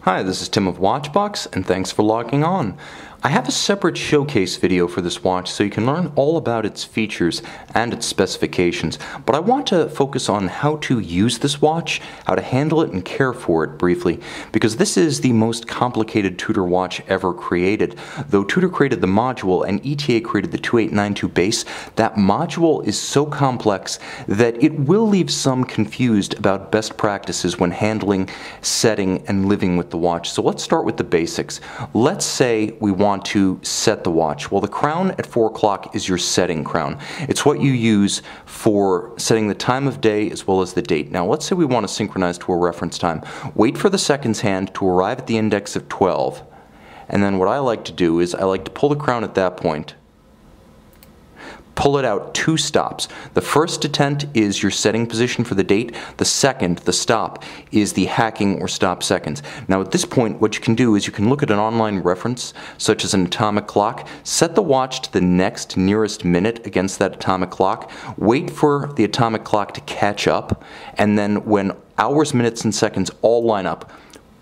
Hi, this is Tim of Watchbox, and thanks for logging on. I have a separate showcase video for this watch so you can learn all about its features and its specifications, but I want to focus on how to use this watch, how to handle it and care for it briefly, because this is the most complicated Tudor watch ever created. Though Tudor created the module and ETA created the 2892 base, that module is so complex that it will leave some confused about best practices when handling, setting, and living with the watch. So let's start with the basics. Let's say we want to set the watch. Well, the crown at 4 o'clock is your setting crown. It's what you use for setting the time of day as well as the date. Now, let's say we want to synchronize to a reference time. Wait for the seconds hand to arrive at the index of 12. And then what I like to do is I like to pull the crown at that point, pull it out 2 stops. The first detent is your setting position for the date. The second, the stop, is the hacking or stop seconds. Now at this point, what you can do is you can look at an online reference, such as an atomic clock, set the watch to the next nearest minute against that atomic clock, wait for the atomic clock to catch up, and then when hours, minutes, and seconds all line up,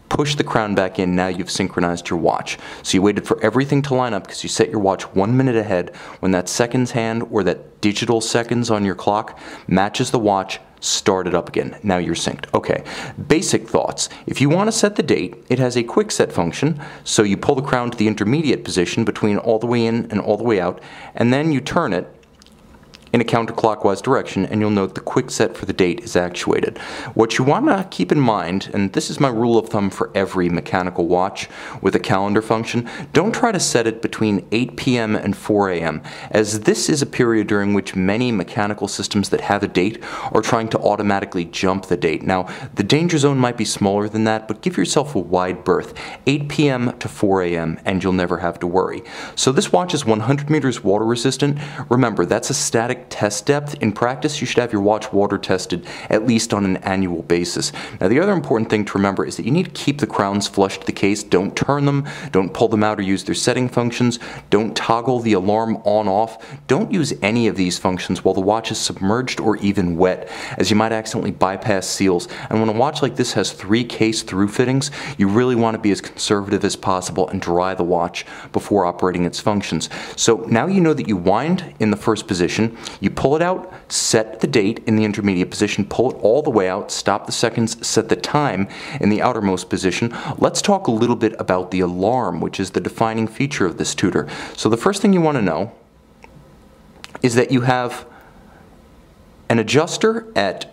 push the crown back in. Now you've synchronized your watch. So you waited for everything to line up because you set your watch 1 minute ahead. When that seconds hand or that digital seconds on your clock matches the watch, start it up again. Now you're synced. Okay, basic thoughts. If you want to set the date, it has a quick set function. So you pull the crown to the intermediate position between all the way in and all the way out, and then you turn it in a counterclockwise direction, and you'll note the quick set for the date is actuated. What you want to keep in mind, and this is my rule of thumb for every mechanical watch with a calendar function, don't try to set it between 8 p.m. and 4 a.m., as this is a period during which many mechanical systems that have a date are trying to automatically jump the date. Now, the danger zone might be smaller than that, but give yourself a wide berth, 8 p.m. to 4 a.m., and you'll never have to worry. So this watch is 100 meters water resistant. Remember, that's a static test depth. In practice, you should have your watch water tested at least on an annual basis. Now, the other important thing to remember is that you need to keep the crowns flush to the case. Don't turn them, don't pull them out or use their setting functions, don't toggle the alarm on-off, don't use any of these functions while the watch is submerged or even wet, as you might accidentally bypass seals. And when a watch like this has 3 case through fittings, you really want to be as conservative as possible and dry the watch before operating its functions. So now you know that you wind in the first position, you pull it out, set the date in the intermediate position, pull it all the way out, stop the seconds, set the time in the outermost position. Let's talk a little bit about the alarm, which is the defining feature of this Tudor. So the first thing you want to know is that you have an adjuster at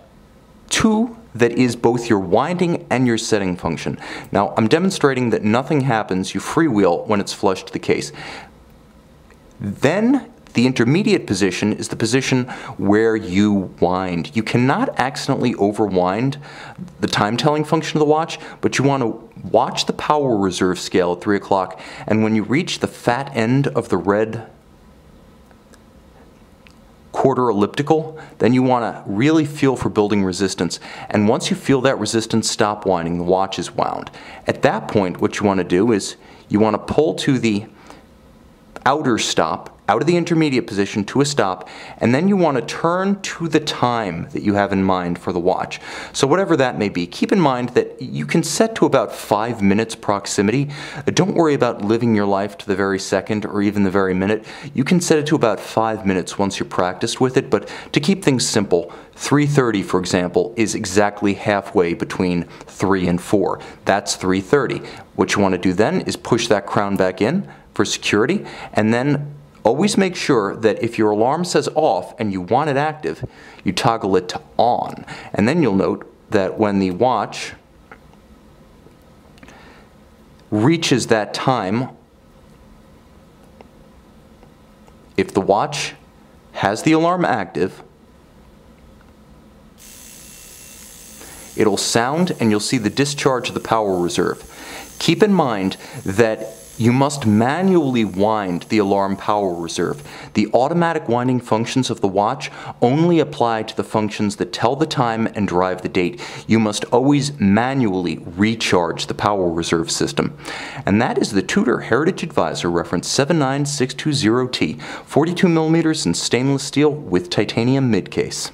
2 that is both your winding and your setting function. Now, I'm demonstrating that nothing happens, you freewheel when it's flush to the case. Then the intermediate position is the position where you wind. You cannot accidentally overwind the time-telling function of the watch, but you want to watch the power reserve scale at 3 o'clock, and when you reach the fat end of the red quarter elliptical, then you want to really feel for building resistance. And once you feel that resistance stop winding, the watch is wound. At that point, what you want to do is you want to pull to the outer stop, out of the intermediate position to a stop, and then you want to turn to the time that you have in mind for the watch. So whatever that may be, keep in mind that you can set to about 5 minutes proximity. Don't worry about living your life to the very second or even the very minute. You can set it to about 5 minutes once you're practiced with it, but to keep things simple, 3:30, for example, is exactly halfway between 3 and 4. That's 3:30. What you want to do then is push that crown back in for security, and then always make sure that if your alarm says off and you want it active, you toggle it to on. And then you'll note that when the watch reaches that time, if the watch has the alarm active, it'll sound and you'll see the discharge of the power reserve. Keep in mind that you must manually wind the alarm power reserve. The automatic winding functions of the watch only apply to the functions that tell the time and drive the date. You must always manually recharge the power reserve system. And that is the Tudor Heritage Advisor, reference 79620T, 42 millimeters in stainless steel with titanium midcase.